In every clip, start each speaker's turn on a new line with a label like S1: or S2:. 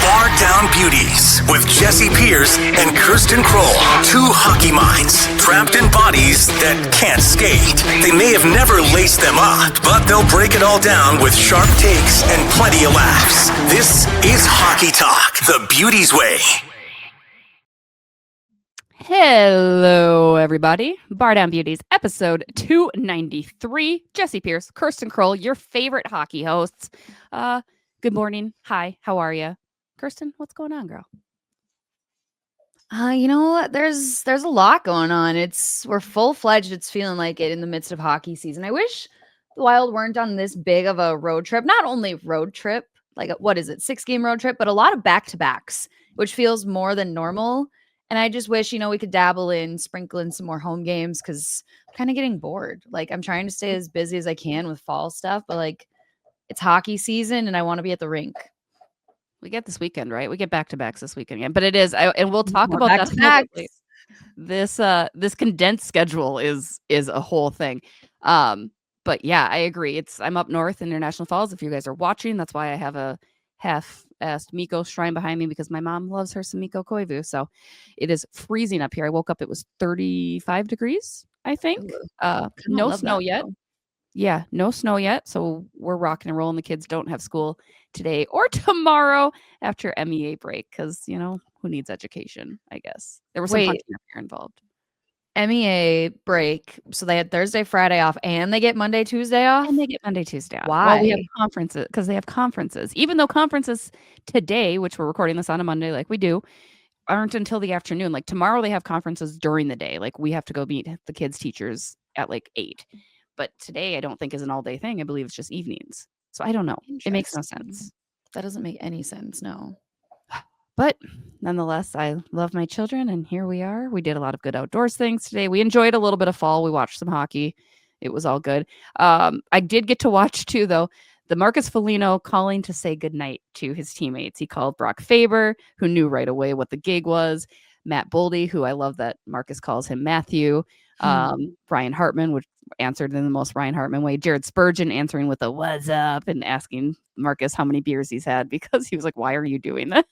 S1: Bardown Beauties with Jesse Pierce and Kirsten Kroll. Two hockey minds trapped in bodies that can't skate. They may have never laced them up, but they'll break it all down with sharp takes and plenty of laughs. This is Hockey Talk, the Beauties way.
S2: Hello, everybody. Bardown Beauties, episode 293. Jesse Pierce, Kirsten Kroll, your favorite hockey hosts. Good morning. Hi, how are you? Kirsten, what's going on, girl?
S3: You know what? There's a lot going on. We're full-fledged. It's feeling like it in the midst of hockey season. I wish the Wild weren't on this big of a road trip. Not only road trip, like what is it, 6-game road trip, but a lot of back-to-backs, which feels more than normal. And I just wish, we could sprinkle in some more home games because I'm kind of getting bored. Like, I'm trying to stay as busy as I can with fall stuff, but like, it's hockey season and I want to be at the rink.
S2: We get this weekend, right? We get back-to-backs this weekend again, but it is, and we'll talk
S3: More
S2: about that.
S3: back-to-backs.
S2: This condensed schedule is a whole thing. But yeah, I agree. I'm up north in International Falls. If you guys are watching, that's why I have a half-assed Mikko shrine behind me because my mom loves her some Mikko Koivu. So it is freezing up here. I woke up, it was 35 degrees, I think. No snow yet. Though. Yeah, no snow yet. So we're rocking and rolling. The kids don't have school today or tomorrow after MEA break because, who needs education, I guess. There was some hunting up here involved.
S3: MEA break. So they had Thursday, Friday off, and they get Monday, Tuesday off?
S2: And they get Monday, Tuesday off.
S3: Why?
S2: Well, we have conferences because they have conferences. Even though conferences today, which we're recording this on a Monday like we do, aren't until the afternoon. Like tomorrow they have conferences during the day. Like we have to go meet the kids' teachers at like 8. But today I don't think is an all-day thing. I believe it's just evenings. So I don't know. It makes no sense.
S3: That doesn't make any sense, no.
S2: But nonetheless, I love my children, and here we are. We did a lot of good outdoors things today. We enjoyed a little bit of fall. We watched some hockey. It was all good. I did get to watch, too, though, the Marcus Foligno calling to say goodnight to his teammates. He called Brock Faber, who knew right away what the gig was. Matt Boldy, who I love that Marcus calls him Matthew. Ryan Hartman, which answered in the most Ryan Hartman way. Jared Spurgeon answering with a "what's up" and asking Marcus how many beers he's had because he was like, "Why are you doing this?"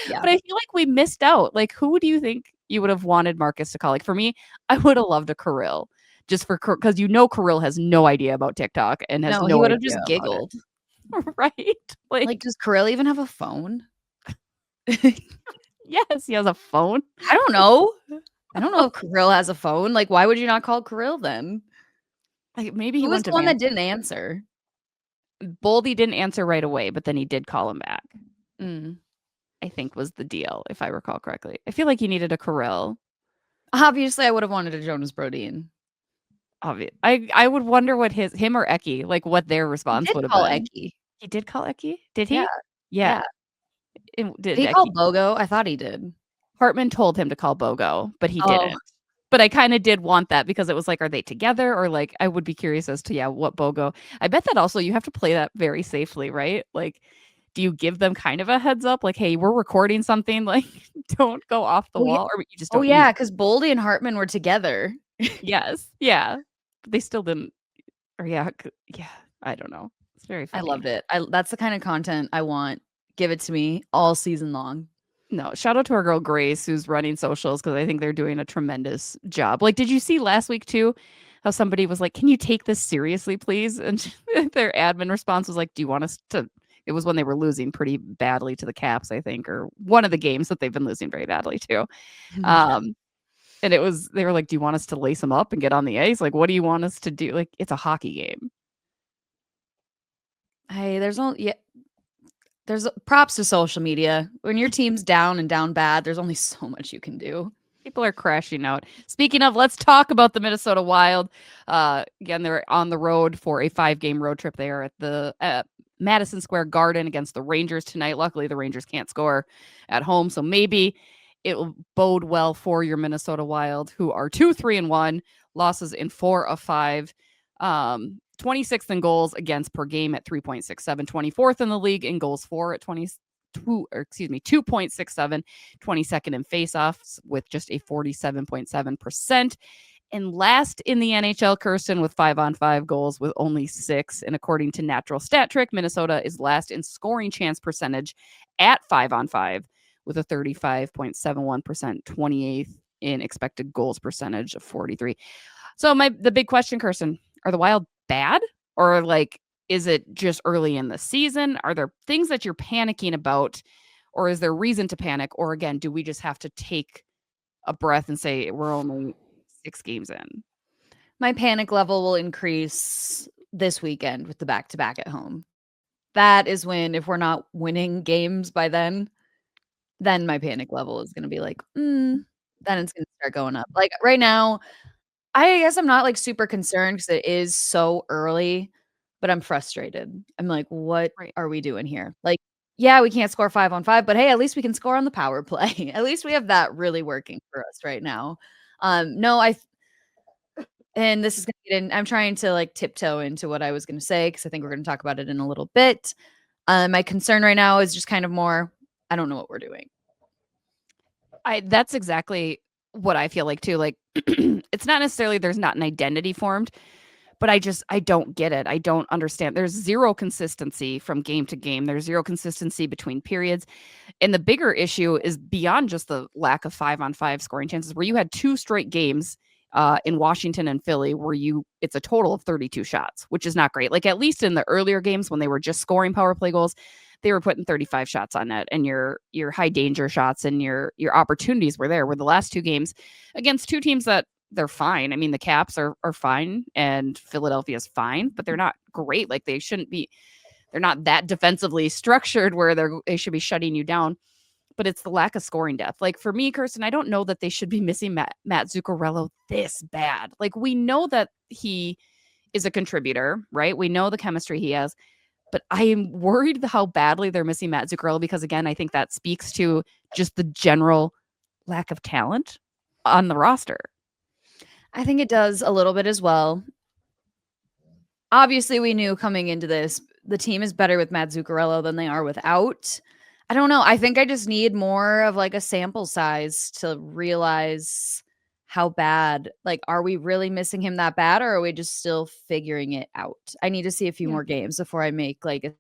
S2: Yeah. But I feel like we missed out. Like, who do you think you would have wanted Marcus to call? Like for me, I would have loved a Kirill, just for because Kirill has no idea about TikTok and has
S3: he would have just giggled,
S2: right?
S3: Like, does Kirill even have a phone?
S2: Yes, he has a phone.
S3: I don't know if Kirill has a phone. Like, why would you not call Kirill then?
S2: Like maybe he
S3: was the one that didn't answer.
S2: Boldy didn't answer right away, but then he did call him back. I think was the deal, if I recall correctly. I feel like he needed a Kirill.
S3: Obviously, I would have wanted a Jonas Brodin.
S2: I would wonder what him or Eki, like what their response would have been.
S3: Eki.
S2: He did call Eki? Did he?
S3: Yeah. Did he call Bogo? I thought he did.
S2: Hartman told him to call Bogo, but he didn't. But I kind of did want that because it was like, are they together? Or like, I would be curious as to, what Bogo. I bet that also you have to play that very safely, right? Like, do you give them kind of a heads up? Like, hey, we're recording something. Like, don't go off the wall. Or you just don't.
S3: Because Boldy and Hartman were together.
S2: Yes. Yeah. But they still didn't. Or yeah. I don't know. It's very funny.
S3: I loved it. That's the kind of content I want. Give it to me all season long.
S2: No, shout out to our girl Grace who's running socials because I think they're doing a tremendous job. Like, did you see last week too how somebody was like, "Can you take this seriously, please?" And their admin response was like, "Do you want us to?" It was when they were losing pretty badly to the Caps, I think, or one of the games that they've been losing very badly to. And they were like, "Do you want us to lace them up and get on the ice? Like, what do you want us to do? Like, it's a hockey game."
S3: Hey, there's props to social media. When your team's down and down bad, there's only so much you can do.
S2: People are crashing out. Speaking of, let's talk about the Minnesota Wild. Again, they're on the road for a 5-game road trip. They are at the Madison Square Garden against the Rangers tonight. Luckily, the Rangers can't score at home, so maybe it will bode well for your Minnesota Wild, who are 2-3-1, losses in 4 of 5. 26th in goals against per game at 3.67, 24th in the league in goals for at 2.67, 22nd in faceoffs with just a 47.7%. And last in the NHL, Kirsten, with 5-on-5 goals with only 6. And according to Natural Stat Trick, Minnesota is last in scoring chance percentage at 5-on-5 with a 35.71%, 28th in expected goals percentage of 43. So the big question, Kirsten, are the Wild bad? Or like, is it just early in the season? Are there things that you're panicking about? Or is there reason to panic? Or again, do we just have to take a breath and say we're only 6 games in?
S3: My panic level will increase this weekend with the back-to-back at home. That is when, if we're not winning games by then my panic level is gonna be like, then it's gonna start going up. Like, right now, I guess I'm not, like, super concerned because it is so early, but I'm frustrated. I'm like, "What
S2: Right.
S3: are we doing here?" Like, yeah, we can't score 5 on 5, but hey, at least we can score on the power play. At least we have that really working for us right now. No, and this is gonna get in I'm trying to, like, tiptoe into what I was gonna say because I think we're gonna talk about it in a little bit. My concern right now is just kind of more, I don't know what we're doing.
S2: That's exactly what I feel like too. Like, it's not necessarily there's not an identity formed, but I don't get it. I don't understand. There's zero consistency from game to game. There's zero consistency between periods. And the bigger issue is beyond just the lack of 5-on-5 scoring chances, where you had 2 straight games in Washington and Philly where it's a total of 32 shots, which is not great. Like, at least in the earlier games when they were just scoring power play goals, they were putting 35 shots on net, and your high danger shots and your opportunities were there. Where the last 2 games against 2 teams that they're fine. I mean, the Caps are fine and Philadelphia's fine, but they're not great. Like, they shouldn't be. They're not that defensively structured where they should be shutting you down. But it's the lack of scoring depth. Like, for me, Kirsten, I don't know that they should be missing Matt Zuccarello this bad. Like, we know that he is a contributor, right? We know the chemistry he has, but I am worried how badly they're missing Matt Zuccarello because, again, I think that speaks to just the general lack of talent on the roster.
S3: I think it does a little bit as well. Obviously, we knew coming into this, the team is better with Matt Zuccarello than they are without. I don't know. I think I just need more of, like, a sample size to realize how bad. Like, are we really missing him that bad, or are we just still figuring it out? I need to see a few
S2: Yeah.
S3: more games before I make, like,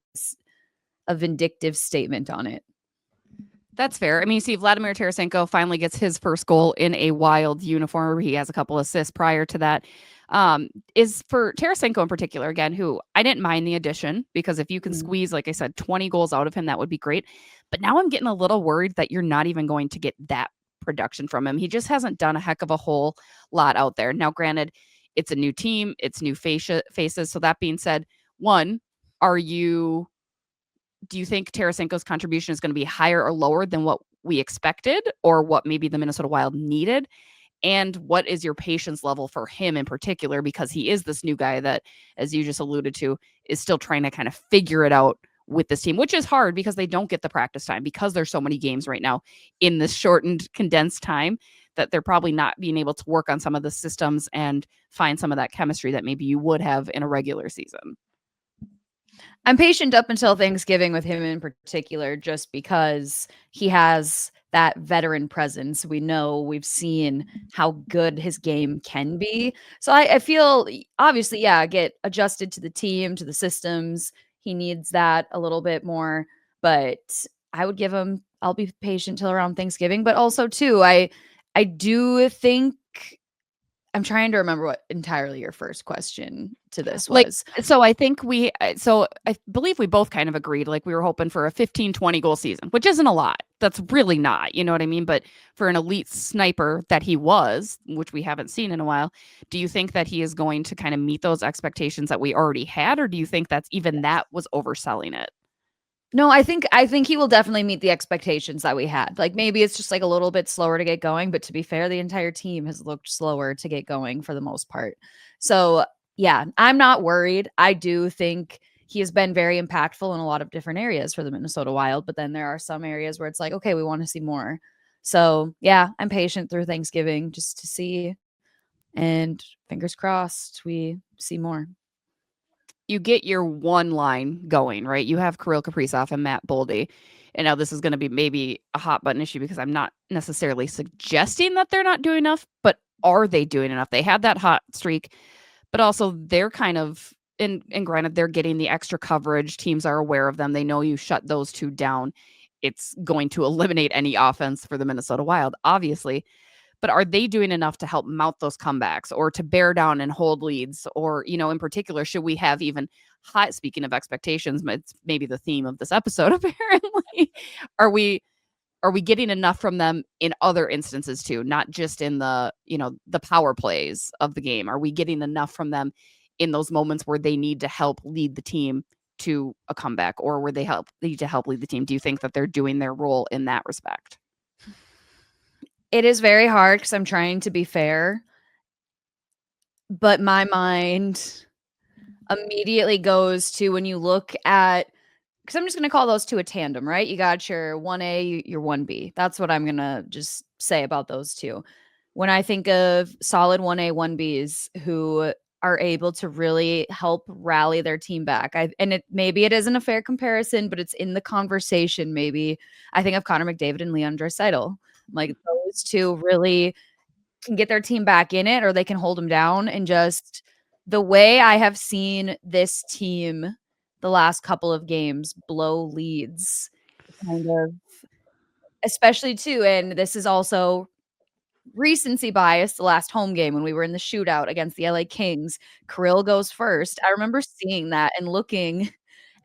S3: a vindictive statement on it.
S2: That's fair. I mean, you see Vladimir Tarasenko finally gets his first goal in a Wild uniform. He has a couple assists prior to that. Is for Tarasenko in particular, again, who I didn't mind the addition, because if you can squeeze, like I said, 20 goals out of him, that would be great. But now I'm getting a little worried that you're not even going to get that production from him. He just hasn't done a heck of a whole lot out there. Now, granted, it's a new team, it's new faces. So that being said, one, do you think Tarasenko's contribution is going to be higher or lower than what we expected, or what maybe the Minnesota Wild needed? And what is your patience level for him in particular? Because he is this new guy that, as you just alluded to, is still trying to kind of figure it out with this team, which is hard because they don't get the practice time, because there's so many games right now in this shortened, condensed time, that they're probably not being able to work on some of the systems and find some of that chemistry that maybe you would have in a regular season.
S3: I'm patient up until Thanksgiving with him in particular, just because he has that veteran presence. We've seen how good his game can be. So I feel, obviously, yeah, get adjusted to the team, to the systems. He needs that a little bit more, but I'll be patient till around Thanksgiving. But also too, I do think, I'm trying to remember what entirely your first question to this was.
S2: So I think I believe we both kind of agreed, like, we were hoping for a 15-20 goal season, which isn't a lot. That's really not, you know what I mean? But for an elite sniper that he was, which we haven't seen in a while, do you think that he is going to kind of meet those expectations that we already had? Or do you think that's even that was overselling it?
S3: No, I think he will definitely meet the expectations that we had. Like, maybe it's just, like, a little bit slower to get going, but to be fair, the entire team has looked slower to get going for the most part. So, yeah, I'm not worried. I do think he has been very impactful in a lot of different areas for the Minnesota Wild, but then there are some areas where it's like, okay, we want to see more. So, yeah, I'm patient through Thanksgiving just to see, and fingers crossed we see more.
S2: You get your one line going, right? You have Kirill Kaprizov and Matt Boldy. And now this is going to be maybe a hot button issue, because I'm not necessarily suggesting that they're not doing enough, but are they doing enough? They had that hot streak, but also they're kind of and granted they're getting the extra coverage. Teams are aware of them. They know you shut those two down. It's going to eliminate any offense for the Minnesota Wild, obviously. But are they doing enough to help mount those comebacks or to bear down and hold leads? Or, in particular, should we have even high, speaking of expectations, it's maybe the theme of this episode, apparently. Are we getting enough from them in other instances too, not just in the power plays of the game? Are we getting enough from them in those moments where they need to help lead the team to a comeback, or where they need to help lead the team? Do you think that they're doing their role in that respect?
S3: It is very hard because I'm trying to be fair, but my mind immediately goes to when you look at, because I'm just going to call those two a tandem, right? You got your 1A, your 1B. That's what I'm going to just say about those two. When I think of solid 1A, 1Bs who are able to really help rally their team back, maybe it isn't a fair comparison, but it's in the conversation. Maybe I think of Connor McDavid and Leon Draisaitl. Like those two really can get their team back in it, or they can hold them down. And just the way I have seen this team the last couple of games blow leads, kind of, especially too, and this is also recency bias, the last home game when we were in the shootout against the LA Kings, Kirill goes first. I remember seeing that and looking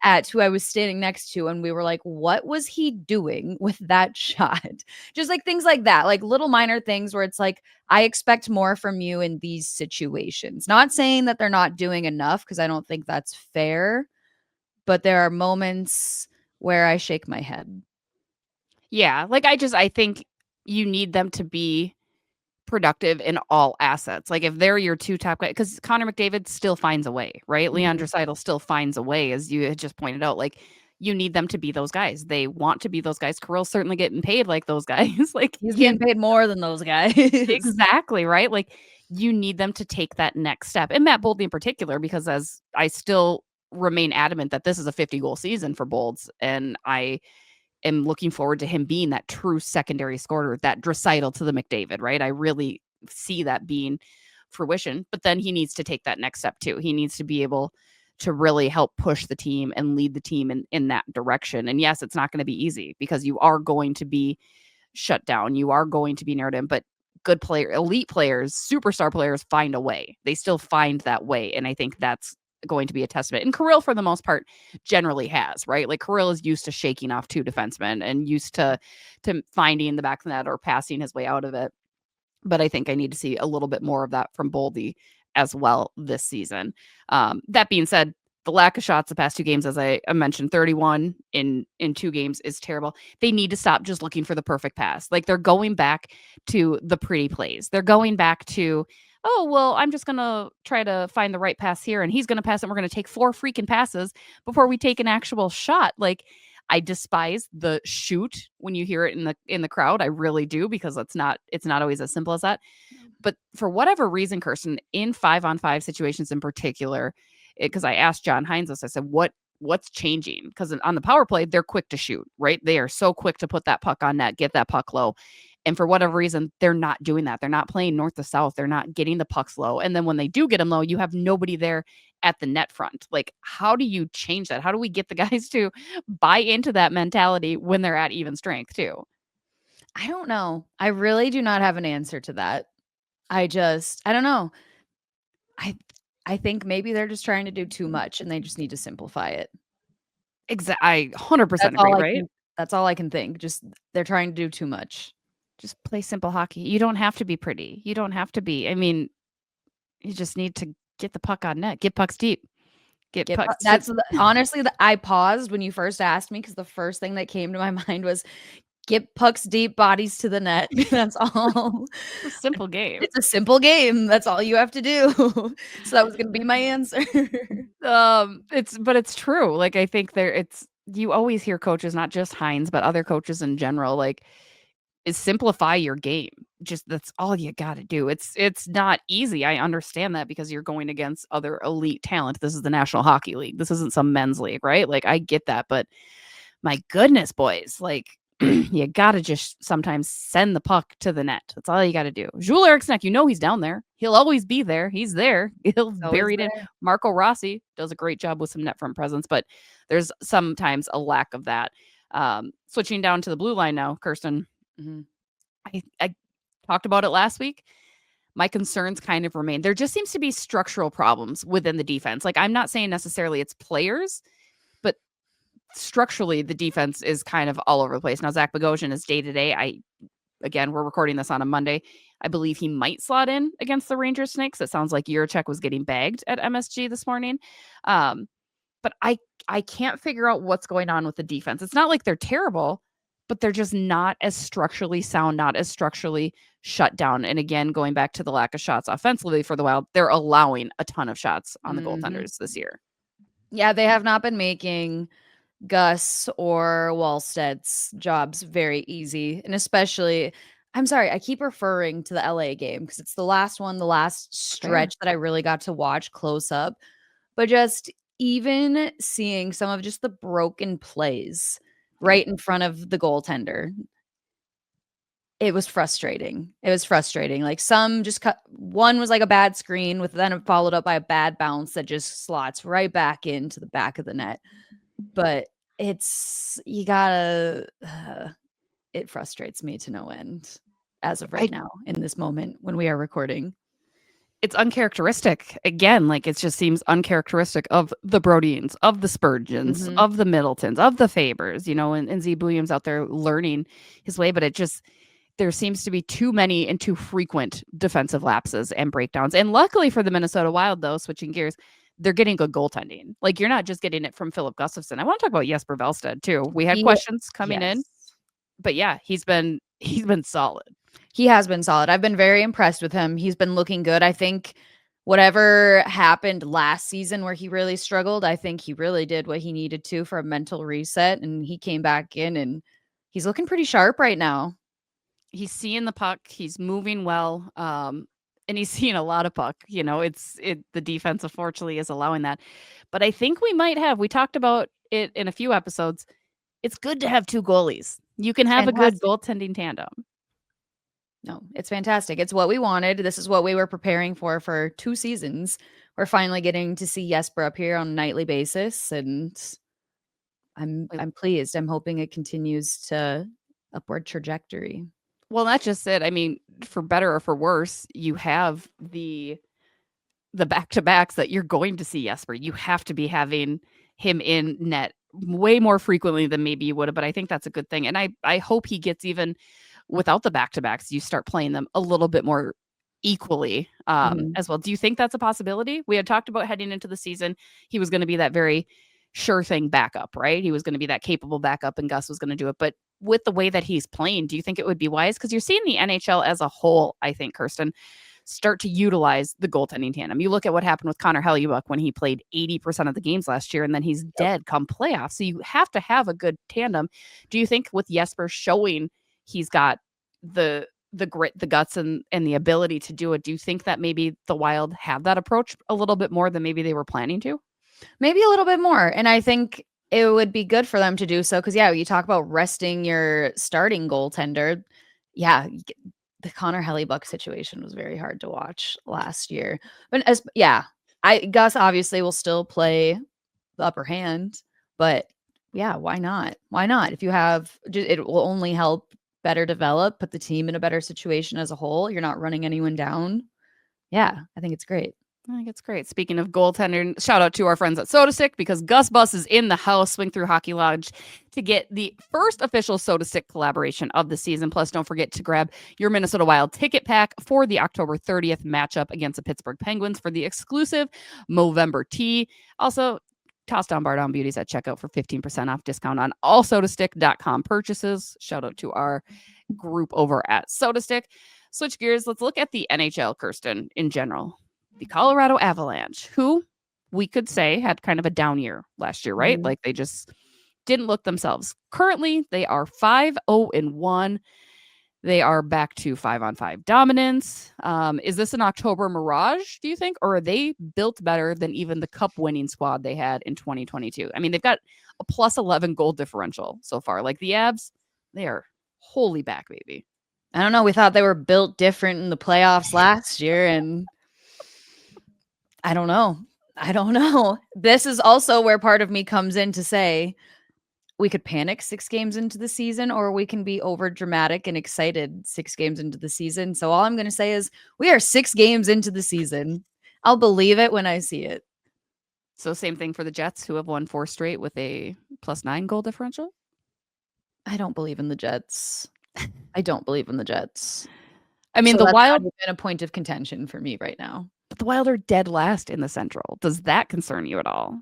S3: at who I was standing next to, and we were like, what was he doing with that shot? Just like things like that, like little minor things where it's like, I expect more from you in these situations. Not saying that they're not doing enough, because I don't think that's fair, but there are moments where I shake my head.
S2: Yeah, like I think you need them to be productive in all assets. Like if they're your two top guys, because Connor McDavid still finds a way, right? Leon Draisaitl still finds a way, as you had just pointed out. Like you need them to be those guys. They want to be those guys. Kirill's certainly getting paid like those guys. Like
S3: He's getting paid more than those guys.
S2: Exactly, right? Like you need them to take that next step. And Matt Boldy in particular, because as I still remain adamant that this is a 50-goal season for Bolds, and I am looking forward to him being that true secondary scorer, that Draisaitl to the McDavid, right? I really see that being fruition, but then he needs to take that next step too. He needs to be able to really help push the team and lead the team in that direction. And yes, it's not going to be easy because you are going to be shut down. You are going to be narrowed in, but good player, elite players, superstar players find a way. They still find that way. And I think that's going to be a testament. And Kirill, for the most part, generally has, right? Like Kirill is used to shaking off two defensemen and used to finding the back of the net or passing his way out of it. But I think I need to see a little bit more of that from Boldy as well this season. That being said, the lack of shots the past two games, as I mentioned, 31 in 2 games is terrible. They need to stop just looking for the perfect pass. Like they're going back to the pretty plays. They're going back to, oh, well, I'm just going to try to find the right pass here and he's going to pass it. And we're going to take 4 freaking passes before we take an actual shot. Like I despise the shoot when you hear it in the crowd. I really do, because it's not always as simple as that. But for whatever reason, Kirsten, in 5-on-5 situations in particular, because I asked John Hines this, I said, what's changing? Because on the power play, they're quick to shoot, right? They are so quick to put that puck on net, get that puck low. And for whatever reason, they're not doing that. They're not playing north to south. They're not getting the pucks low. And then when they do get them low, you have nobody there at the net front. Like, how do you change that? How do we get the guys to buy into that mentality when they're at even strength too?
S3: I don't know. I really do not have an answer to that. I don't know. I think maybe they're just trying to do too much and they just need to simplify it.
S2: Exactly. I 100% agree, right?
S3: That's all I can think. Just they're trying to do too much.
S2: Just play simple hockey. You don't have to be pretty. You don't have to be. I mean, you just need to get the puck on net. Get pucks deep. Get pucks.
S3: That's honestly, I paused when you first asked me, because the first thing that came to my mind was get pucks deep, bodies to the net. That's all.
S2: It's a simple game.
S3: It's a simple game. That's all you have to do. So that was going to be my answer.
S2: It's true. Like I think you always hear coaches, not just Hines, but other coaches in general, like, is simplify your game. Just that's all you got to do. It's not easy. I understand that, because you're going against other elite talent. This is the National Hockey League. This isn't some men's league, right? Like I get that, but my goodness, boys, like you got to just sometimes send the puck to the net. That's all you got to do. Jules Eriksson, you know he's down there. He'll always be there. He's there. He'll bury it in. Marco Rossi does a great job with some net front presence, but there's sometimes a lack of that. Switching down to the blue line now, Kirsten.
S3: Mm-hmm.
S2: I talked about it last week. My concerns kind of remain. There just seems to be structural problems within the defense. Like, I'm not saying necessarily it's players, but structurally the defense is kind of all over the place. Now, Zach Bogosian is day-to-day. Again, we're recording this on a Monday. I believe he might slot in against the Rangers Snakes. It sounds like Jiricek was getting bagged at MSG this morning. But I can't figure out what's going on with the defense. It's not like they're terrible, but they're just not as structurally sound, not as structurally shut down. And again, going back to the lack of shots offensively for the Wild, they're allowing a ton of shots on the goaltenders this year.
S3: Yeah, they have not been making Gus or Wallsted's jobs very easy. And especially, I'm sorry, I keep referring to the LA game because it's the last stretch that I really got to watch close up. But just even seeing some of just the broken plays right in front of the goaltender, it was frustrating. Like some just one was like a bad screen with then followed up by a bad bounce that just slots right back into the back of the net. But it frustrates me to no end as of right now in this moment when we are recording.
S2: It's uncharacteristic. Again, like it just seems uncharacteristic of the Brodins, of the Spurgeons, of the Middletons, of the Fabers, and Z Williams out there learning his way. But there seems to be too many and too frequent defensive lapses and breakdowns. And luckily for the Minnesota Wild, though, switching gears, they're getting good goaltending. Like, you're not just getting it from Philip Gustafsson. I want to talk about Jesper Velstad too. We had questions coming in, but yeah, he's been solid.
S3: He has been solid. I've been very impressed with him. He's been looking good. I think whatever happened last season where he really struggled, I think he really did what he needed to for a mental reset, and he came back in and he's looking pretty sharp right now.
S2: He's seeing the puck. He's moving well. And he's seeing a lot of puck. The defense, unfortunately, is allowing that. But I think we talked about it in a few episodes. It's good to have two goalies. You can have a good goaltending tandem.
S3: No, it's fantastic. It's what we wanted. This is what we were preparing for 2 seasons. We're finally getting to see Jesper up here on a nightly basis, and I'm pleased. I'm hoping it continues to upward trajectory.
S2: Well, that's just it. I mean, for better or for worse, you have the back-to-backs that you're going to see Jesper. You have to be having him in net way more frequently than maybe you would have, but I think that's a good thing. And I hope he gets, even without the back-to-backs, you start playing them a little bit more equally as well. Do you think that's a possibility? We had talked about heading into the season, he was going to be that very sure thing backup, right? He was going to be that capable backup and Gus was going to do it. But with the way that he's playing, do you think it would be wise? Because you're seeing the NHL as a whole, I think, Kirsten, start to utilize the goaltending tandem. You look at what happened with Connor Hellebuyck when he played 80% of the games last year, and then he's dead come playoffs. So you have to have a good tandem. Do you think with Jesper showing he's got the grit, the guts, and the ability to do it, do you think that maybe the Wild have that approach a little bit more than maybe they were planning to?
S3: Maybe a little bit more. And I think it would be good for them to do so because, you talk about resting your starting goaltender. Yeah, the Connor Hellebuyck situation was very hard to watch last year. But Gus obviously will still play the upper hand. But yeah, why not? Why not? If you have, it will only help better develop, put the team in a better situation as a whole. You're not running anyone down. Yeah, I think it's great.
S2: I think it's great. Speaking of goaltender, shout out to our friends at SodaStick because Gus Bus is in the house. Swing through Hockey Lodge to get the first official SodaStick collaboration of the season. Plus, don't forget to grab your Minnesota Wild ticket pack for the October 30th matchup against the Pittsburgh Penguins for the exclusive Movember tee. Also, toss down Bardown Beauties at checkout for 15% off discount on all sodastick.com purchases. Shout out to our group over at SodaStick. Switch gears. Let's look at the NHL, Kirsten, in general. The Colorado Avalanche, who we could say had kind of a down year last year, right? Like they just didn't look themselves. Currently, they are 5-0-1. They are back to 5-on-5 dominance. Is this an October mirage, do you think? Or are they built better than even the cup winning squad they had in 2022? I mean, they've got a +11 goal differential so far. Like the Avs, They are wholly back, baby.
S3: I don't know. We thought they were built different in the playoffs last year, and I don't know. I don't know. This is also where part of me comes in to say we could panic 6 games into the season, or we can be over dramatic and excited 6 games into the season. So all I'm going to say is we are 6 games into the season. I'll believe it when I see it.
S2: So same thing for the Jets, who have won 4 straight with a +9 goal differential.
S3: I don't believe in the Jets. I don't believe in the Jets.
S2: I mean,
S3: So
S2: the
S3: that's
S2: Wild,
S3: not even a point of contention for me right now.
S2: but the Wild are dead last in the Central. Does that concern you at all?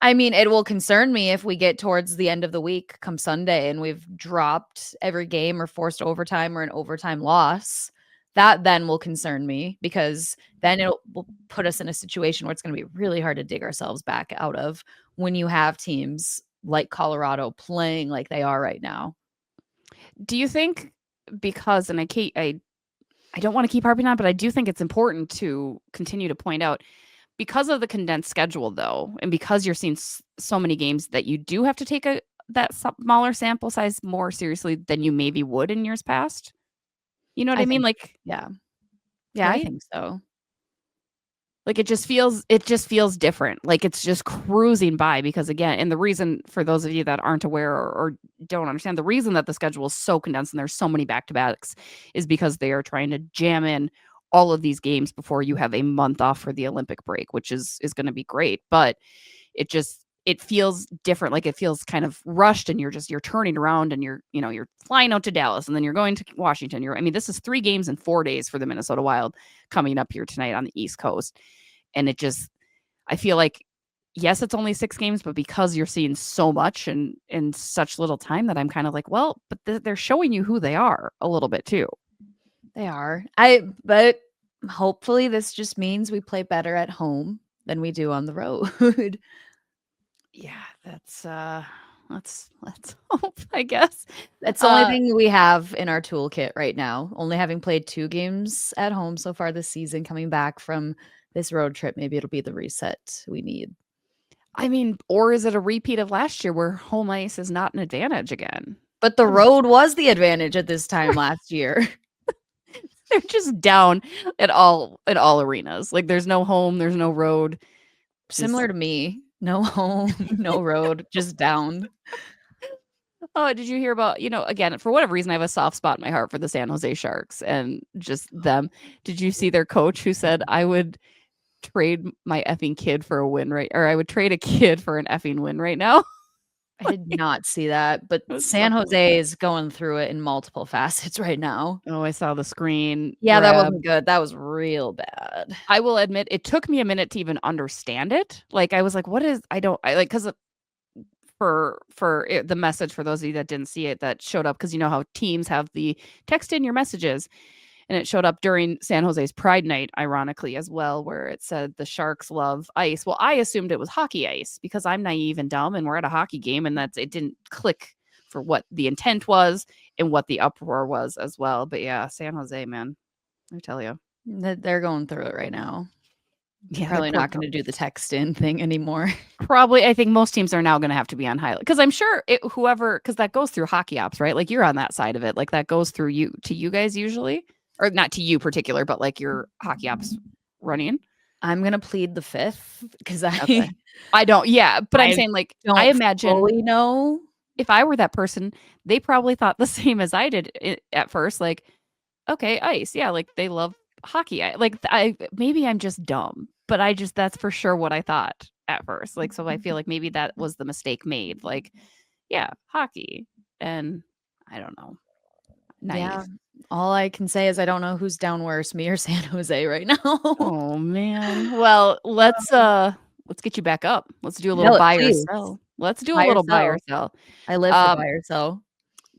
S3: I mean, it will concern me if we get towards the end of the week come Sunday and we've dropped every game or forced overtime or an overtime loss. That then will concern me because then it will put us in a situation where it's going to be really hard to dig ourselves back out of when you have teams like Colorado playing like they are right now.
S2: Do you think because, and I don't want to keep harping on, but I do think it's important to continue to point out because of the condensed schedule, though, and because you're seeing so many games that you do have to take that smaller sample size more seriously than you maybe would in years past. You know what I mean?
S3: think,
S2: Like,
S3: yeah. Yeah, I
S2: right?
S3: think so.
S2: Like it just feels different. Like it's just cruising by because again, and the reason for those of you that aren't aware or don't understand, the reason that the schedule is so condensed and there's so many back-to-backs is because they are trying to jam in all of these games before you have a month off for the Olympic break, which is going to be great, but it feels different. Like it feels kind of rushed and you're turning around and you're flying out to Dallas and then you're going to Washington. I mean, this is 3 games in 4 days for the Minnesota Wild coming up here tonight on the East Coast. And I feel like, yes, it's only 6 games, but because you're seeing so much and in such little time that I'm kind of like, well, but they're showing you who they are a little bit too.
S3: They are. But hopefully this just means we play better at home than we do on the road.
S2: Yeah, let's hope, I guess.
S3: That's the only thing we have in our toolkit right now. Only having played 2 games at home so far this season, coming back from this road trip, maybe it'll be the reset we need.
S2: I mean, or is it a repeat of last year where home ice is not an advantage again?
S3: But the road was the advantage at this time last year.
S2: They're just down at all arenas. Like there's no home, there's no road.
S3: Similar to me. No home, no road, just down.
S2: Oh, did you hear about, again, for whatever reason, I have a soft spot in my heart for the San Jose Sharks and just them. Did you see their coach who said, I would trade my effing kid for a win or I would trade a kid for an effing win right now?
S3: I did not see that, but San
S2: something
S3: Jose is going through it in multiple facets right now.
S2: Oh, I saw the screen.
S3: Yeah, that wasn't good. That was real bad.
S2: I will admit it took me a minute to even understand it. Like I was like, what is, I like, because for the message for those of you that didn't see it that showed up, because you know how teams have the text in your messages, and it showed up during San Jose's Pride Night, ironically, as well, where it said the Sharks love ice. Well, I assumed it was hockey ice because I'm naive and dumb and we're at a hockey game and it didn't click for what the intent was and what the uproar was as well. But yeah, San Jose, man, I tell you.
S3: They're going through it right now.
S2: Yeah,
S3: Probably not going to do the text in thing anymore.
S2: Probably, I think most teams are now going to have to be on highlight because I'm sure because that goes through hockey ops, right? Like you're on that side of it. Like that goes through you guys usually. Or not to you particular, but like your hockey ops running.
S3: I'm gonna plead the 5th because
S2: I don't. Yeah, but I'm saying like I imagine
S3: fully know
S2: if I were that person, they probably thought the same as I did at first. Like, okay, ice, yeah, like they love hockey. Maybe I'm just dumb, but that's for sure what I thought at first. Like, so I feel like maybe that was the mistake made. Like, yeah, hockey, and I don't know. Naive.
S3: Yeah. All I can say is I don't know who's down worse, me or San Jose right now.
S2: Oh man. Well, let's get you back up. Let's do a little buy or sell. Let's do a little buy or sell.
S3: I live for buy or sell.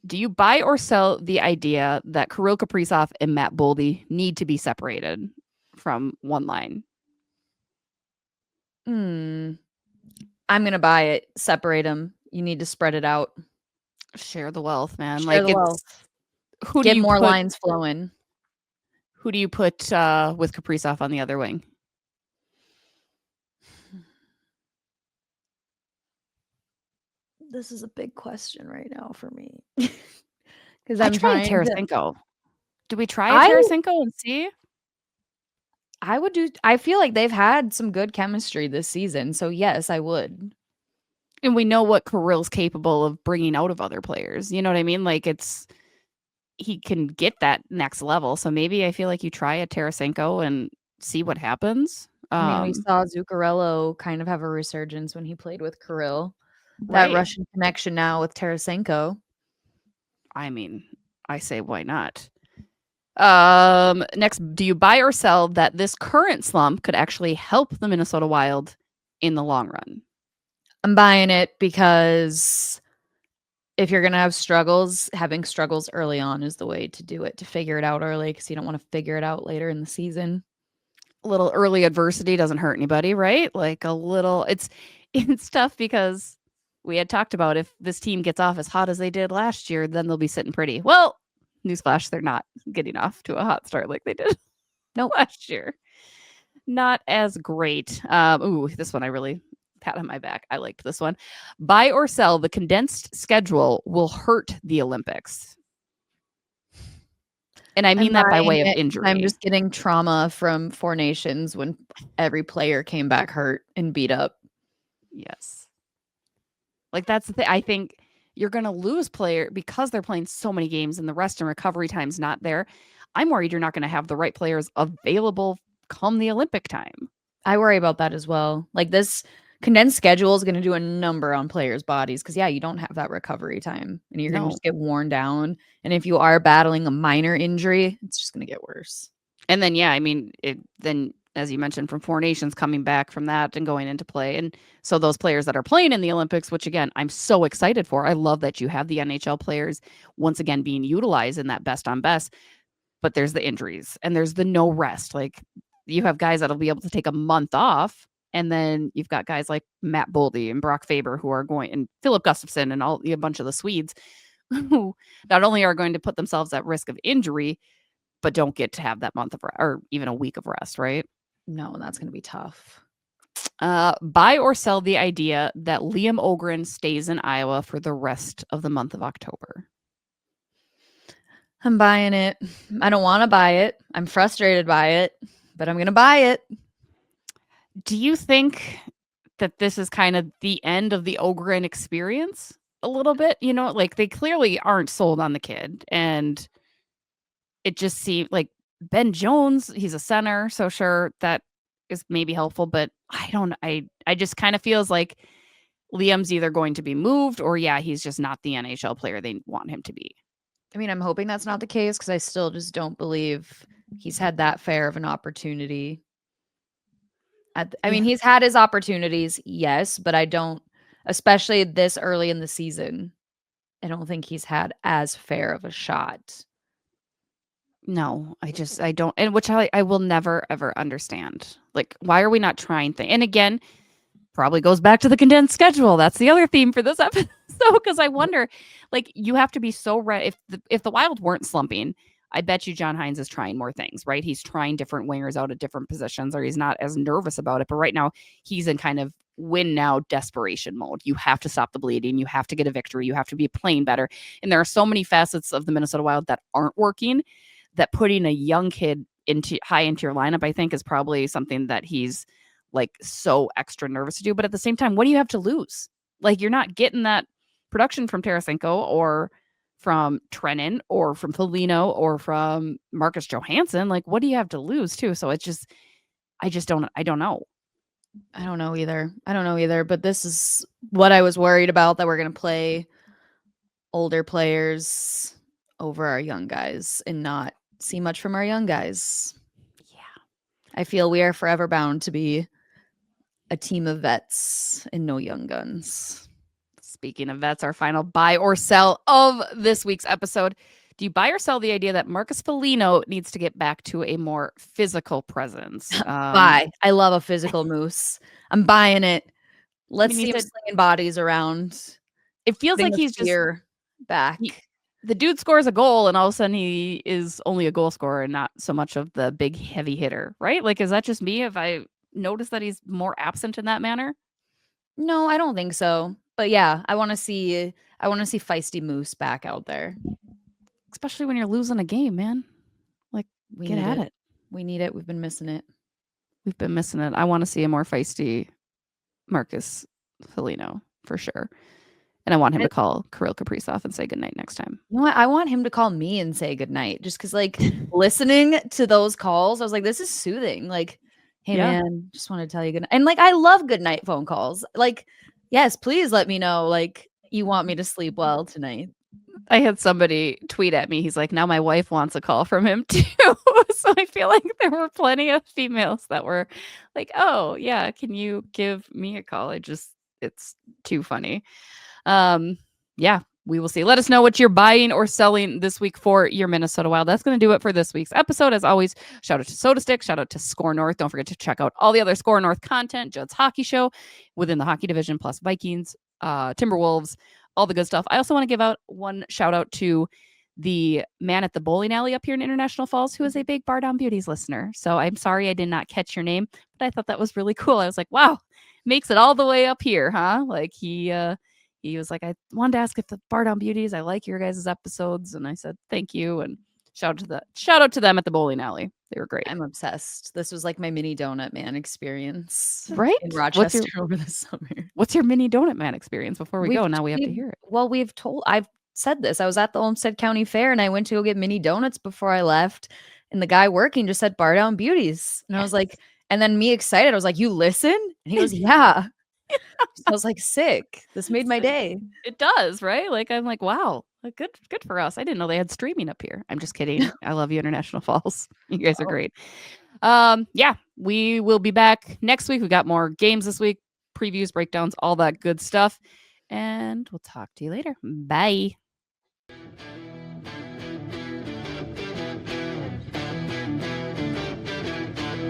S2: Do you buy or sell the idea that Kirill Kaprizov and Matt Boldy need to be separated from one line?
S3: I'm gonna buy it. Separate them. You need to spread it out.
S2: Share the wealth, man.
S3: Share the wealth. Get more lines flowing.
S2: Who do you put with Kaprizov on the other wing?
S3: This is a big question right now for me. Because
S2: I
S3: I'm
S2: tried
S3: trying to.
S2: Tarasenko. Do we try a
S3: I
S2: Tarasenko and see?
S3: I would do. I feel like they've had some good chemistry this season, so yes, I would.
S2: And we know what Kirill's capable of bringing out of other players. You know what I mean? Like he can get that next level. So maybe I feel like you try a Tarasenko and see what happens.
S3: I mean, we saw Zuccarello kind of have a resurgence when he played with Kirill. That
S2: Right.
S3: Russian connection now with Tarasenko.
S2: I mean, I say why not? Next, do you buy or sell that this current slump could actually help the Minnesota Wild in the long run?
S3: I'm buying it because if you're gonna have struggles, having struggles early on is the way to do it, to figure it out early because you don't want to figure it out later in the season.
S2: A little early adversity doesn't hurt anybody, right? Like a little, it's tough because we had talked about if this team gets off as hot as they did last year, then they'll be sitting pretty. Well, newsflash, they're not getting off to a hot start like they did last year. Not as great. Ooh, this one I really pat on my back. I liked this one. Buy or sell, the condensed schedule will hurt the Olympics. And I mean that by way of injury.
S3: I'm just getting trauma from Four Nations when every player came back hurt and beat up.
S2: Yes. Like that's the thing. I think you're going to lose player because they're playing so many games and the rest and recovery time's not there. I'm worried you're not going to have the right players available come the Olympic time.
S3: I worry about that as well. Like this condensed schedule is going to do a number on players' bodies because, yeah, you don't have that recovery time and you're going to just get worn down. And if you are battling a minor injury, it's just going to get worse.
S2: And then, yeah, I mean, then as you mentioned, from Four Nations coming back from that and going into play. And so those players that are playing in the Olympics, which again, I'm so excited for. I love that you have the NHL players once again being utilized in that best on best. But there's the injuries and there's the no rest. Like you have guys that'll be able to take a month off. And then you've got guys like Matt Boldy and Brock Faber who are going, and Philip Gustafsson and a bunch of the Swedes who not only are going to put themselves at risk of injury, but don't get to have that month of or even a week of rest, right?
S3: No, that's going to be tough.
S2: Buy or sell the idea that Liam Ogren stays in Iowa for the rest of the month of October.
S3: I'm buying it. I don't want to buy it. I'm frustrated by it, but I'm going to buy it.
S2: Do you think that this is kind of the end of the Ogren experience a little bit? You know, like they clearly aren't sold on the kid. And it just seemed like Ben Jones, he's a center. So sure, that is maybe helpful. But I just kind of feels like Liam's either going to be moved or, yeah, he's just not the NHL player they want him to be.
S3: I mean, I'm hoping that's not the case because I still just don't believe he's had that fair of an opportunity. I mean, he's had his opportunities, yes, but I don't, especially this early in the season, I don't think he's had as fair of a shot.
S2: No, I don't, and which I will never, ever understand. Like, why are we not trying things? And again, probably goes back to the condensed schedule. That's the other theme for this episode. Because I wonder, like, you have to be so ready. If the Wild weren't slumping, I bet you John Hines is trying more things, right? He's trying different wingers out at different positions, or he's not as nervous about it. But right now, he's in kind of win now desperation mode. You have to stop the bleeding. You have to get a victory. You have to be playing better. And there are so many facets of the Minnesota Wild that aren't working, that putting a young kid into your lineup, I think, is probably something that he's like so extra nervous to do. But at the same time, what do you have to lose? Like, you're not getting that production from Tarasenko or from Trennan or from Folino or from Marcus Johansson. Like, what do you have to lose too? So I don't know.
S3: I don't know either. But this is what I was worried about, that we're going to play older players over our young guys and not see much from our young guys.
S2: Yeah.
S3: I feel we are forever bound to be a team of vets and no young guns.
S2: Speaking of vets, our final buy or sell of this week's episode. Do you buy or sell the idea that Marcus Foligno needs to get back to a more physical presence?
S3: Buy. I love a physical moose. I'm buying it. Let's see him slinging bodies around.
S2: It feels like he's just
S3: back.
S2: The dude scores a goal and all of a sudden he is only a goal scorer and not so much of the big heavy hitter, right? Like, is that just me? Have I noticed that he's more absent in that manner?
S3: No, I don't think so. But yeah, I want to see feisty Moose back out there.
S2: especially when you're losing a game, man. Like,
S3: We
S2: get
S3: need
S2: at
S3: it.
S2: it.
S3: We need it. We've been missing it.
S2: We've been missing it. I want to see a more feisty Marcus Foligno for sure. And I want him to call Kirill Kaprizov and say goodnight next time.
S3: You know what? I want him to call me and say goodnight just because, like, listening to those calls, I was like, this is soothing. Like, hey,
S2: Yeah.
S3: man, just want to tell you good night. And, like, I love goodnight phone calls. Like, yes, please let me know, like, you want me to sleep well tonight.
S2: I had somebody tweet at me. He's like, now my wife wants a call from him too. So I feel like there were plenty of females that were like, oh, yeah, can you give me a call? It's too funny. Yeah, we will see. Let us know what you're buying or selling this week for your Minnesota Wild. That's going to do it for this week's episode. As always, shout out to Soda Stick, shout out to Score North. Don't forget to check out all the other Score North content, Judd's Hockey Show within the hockey division, plus Vikings, Timberwolves, all the good stuff. I also want to give out one shout out to the man at the bowling alley up here in International Falls, who is a big Bardown Beauties listener. So I'm sorry I did not catch your name, but I thought that was really cool. I was like, wow, makes it all the way up here, huh? Like he was like, I wanted to ask if the Bardown Beauties, I like your guys' episodes. And I said, thank you. And shout out to them at the bowling alley. They were great.
S3: I'm obsessed. This was like my mini donut man experience,
S2: right?
S3: in Rochester over the summer.
S2: What's your mini donut man experience before we go? Now we have to hear it.
S3: Well, I've said this. I was at the Olmsted County Fair and I went to go get mini donuts before I left. And the guy working just said Bardown Beauties. And I was like, and then me excited, I was like, you listen? And he goes, yeah. So I was like, sick. This made my day.
S2: It does, right? Like, I'm like, wow, good for us. I didn't know they had streaming up here. I'm just kidding. I love you, International Falls. You guys are great. Yeah, we will be back next week. We got more games this week, previews, breakdowns, all that good stuff. And we'll talk to you later. Bye.